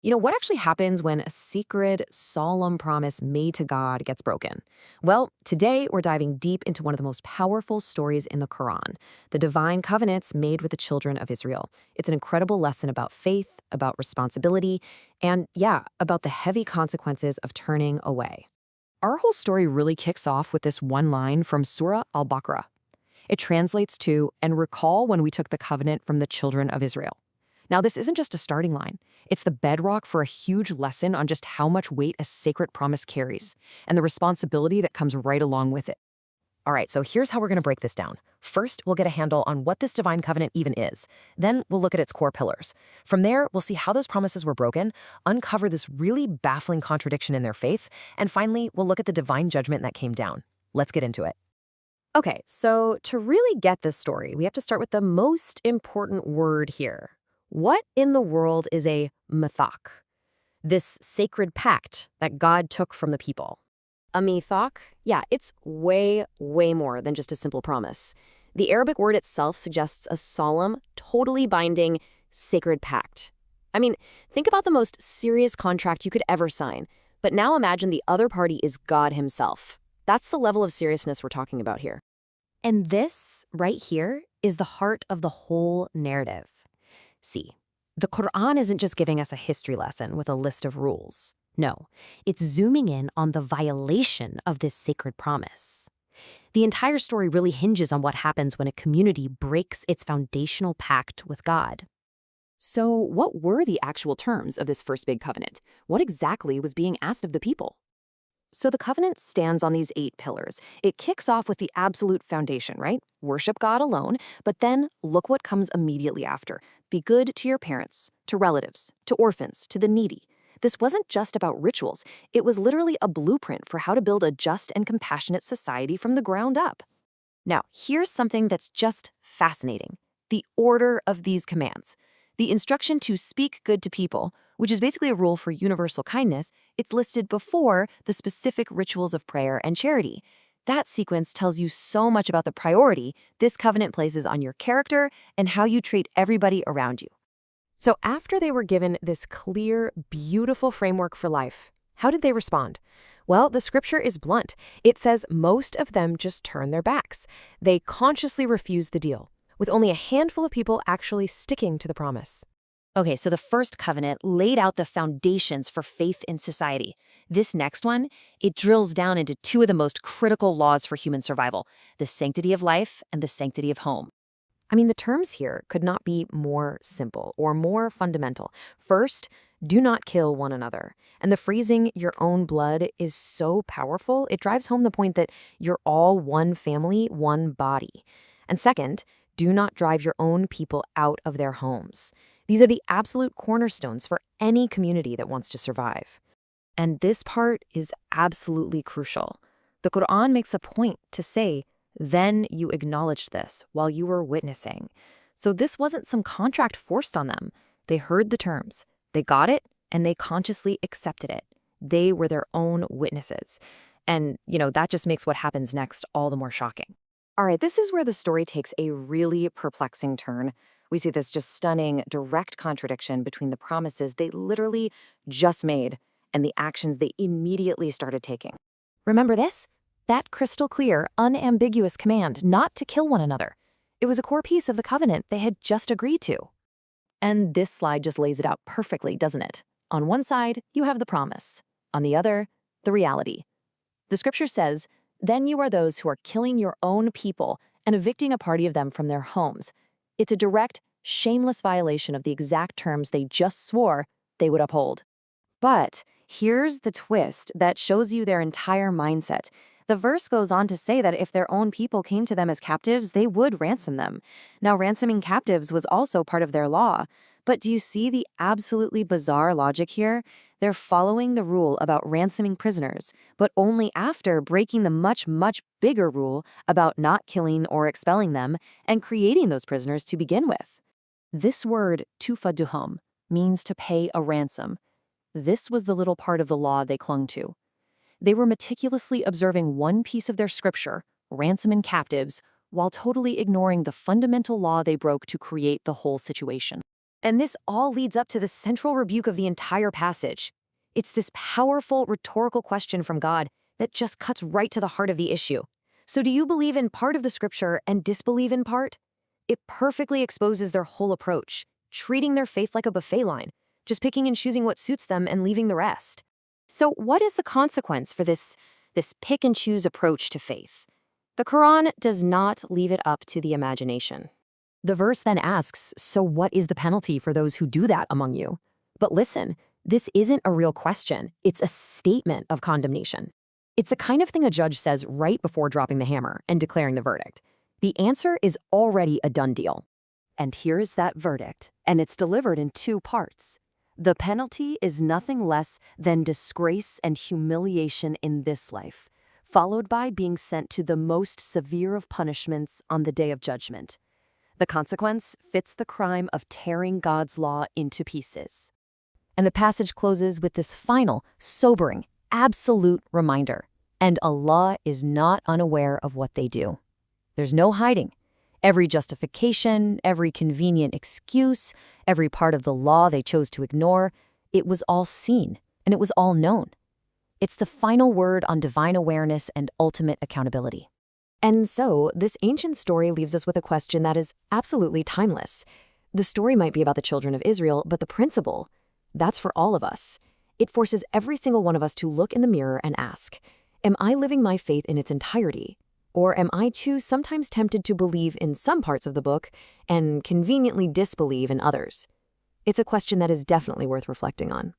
What actually happens when a sacred, solemn promise made to God gets broken? Well, today we're diving deep into one of the most powerful stories in the Quran, the divine covenants made with the children of Israel. It's an incredible lesson about faith, about responsibility, and yeah, about the heavy consequences of turning away. Our whole story really kicks off with this one line from Surah Al-Baqarah. It translates to, "And recall when we took the covenant from the children of Israel." Now, this isn't just a starting line. It's the bedrock for a huge lesson on just how much weight a sacred promise carries and the responsibility that comes right along with it. All right, so here's how we're going to break this down. First, we'll get a handle on what this divine covenant even is. Then we'll look at its core pillars. From there, we'll see how those promises were broken, uncover this really baffling contradiction in their faith, and finally, we'll look at the divine judgment that came down. Let's get into it. Okay, so to really get this story, we have to start with the most important word here. What in the world is a mithaq? This sacred pact that God took from the people. A mithaq? Yeah, it's way, way more than just a simple promise. The Arabic word itself suggests a solemn, totally binding, sacred pact. I mean, think about the most serious contract you could ever sign, but now imagine the other party is God himself. That's the level of seriousness we're talking about here. And this, right here, is the heart of the whole narrative. See, the Quran isn't just giving us a history lesson with a list of rules. No, it's zooming in on the violation of this sacred promise. The entire story really hinges on what happens when a community breaks its foundational pact with God. So, what were the actual terms of this first big covenant? What exactly was being asked of the people? So the covenant stands on these 8 pillars. It kicks off with the absolute foundation, right? Worship God alone, but then look what comes immediately after. Be good to your parents, to relatives, to orphans, to the needy. This wasn't just about rituals. It was literally a blueprint for how to build a just and compassionate society from the ground up. Now, here's something that's just fascinating. The order of these commands. The instruction to speak good to people, which is basically a rule for universal kindness, it's listed before the specific rituals of prayer and charity. That sequence tells you so much about the priority this covenant places on your character and how you treat everybody around you. So after they were given this clear, beautiful framework for life, how did they respond? Well, the scripture is blunt. It says most of them just turned their backs. They consciously refused the deal, with only a handful of people actually sticking to the promise. Okay, so the first covenant laid out the foundations for faith in society. This next one, it drills down into 2 of the most critical laws for human survival, the sanctity of life and the sanctity of home. I mean, the terms here could not be more simple or more fundamental. First, do not kill one another. And the freezing your own blood is so powerful, it drives home the point that you're all one family, one body. And second, do not drive your own people out of their homes. These are the absolute cornerstones for any community that wants to survive. And this part is absolutely crucial. The Quran makes a point to say, then you acknowledged this while you were witnessing. So this wasn't some contract forced on them. They heard the terms, they got it, and they consciously accepted it. They were their own witnesses. And, that just makes what happens next all the more shocking. All right, this is where the story takes a really perplexing turn. We see this just stunning, direct contradiction between the promises they literally just made and the actions they immediately started taking. Remember this? That crystal clear, unambiguous command not to kill one another. It was a core piece of the covenant they had just agreed to. And this slide just lays it out perfectly, doesn't it? On one side, you have the promise. On the other, the reality. The scripture says, "Then you are those who are killing your own people and evicting a party of them from their homes." It's a direct, shameless violation of the exact terms they just swore they would uphold. But here's the twist that shows you their entire mindset. The verse goes on to say that if their own people came to them as captives, they would ransom them. Now, ransoming captives was also part of their law. But do you see the absolutely bizarre logic here? They're following the rule about ransoming prisoners, but only after breaking the much, much bigger rule about not killing or expelling them and creating those prisoners to begin with. This word, tufaduhum, means to pay a ransom. This was the little part of the law they clung to. They were meticulously observing one piece of their scripture, ransoming captives, while totally ignoring the fundamental law they broke to create the whole situation. And this all leads up to the central rebuke of the entire passage. It's this powerful rhetorical question from God that just cuts right to the heart of the issue. So do you believe in part of the scripture and disbelieve in part? It perfectly exposes their whole approach, treating their faith like a buffet line, just picking and choosing what suits them and leaving the rest. So what is the consequence for this pick and choose approach to faith? The Quran does not leave it up to the imagination. The verse then asks, so what is the penalty for those who do that among you? But listen, this isn't a real question. It's a statement of condemnation. It's the kind of thing a judge says right before dropping the hammer and declaring the verdict. The answer is already a done deal. And here is that verdict, and it's delivered in two parts. The penalty is nothing less than disgrace and humiliation in this life, followed by being sent to the most severe of punishments on the day of judgment. The consequence fits the crime of tearing God's law into pieces. And the passage closes with this final, sobering, absolute reminder. And Allah is not unaware of what they do. There's no hiding. Every justification, every convenient excuse, every part of the law they chose to ignore, it was all seen, and it was all known. It's the final word on divine awareness and ultimate accountability. And so, this ancient story leaves us with a question that is absolutely timeless. The story might be about the children of Israel, but the principle, that's for all of us. It forces every single one of us to look in the mirror and ask, am I living my faith in its entirety? Or am I too sometimes tempted to believe in some parts of the book and conveniently disbelieve in others? It's a question that is definitely worth reflecting on.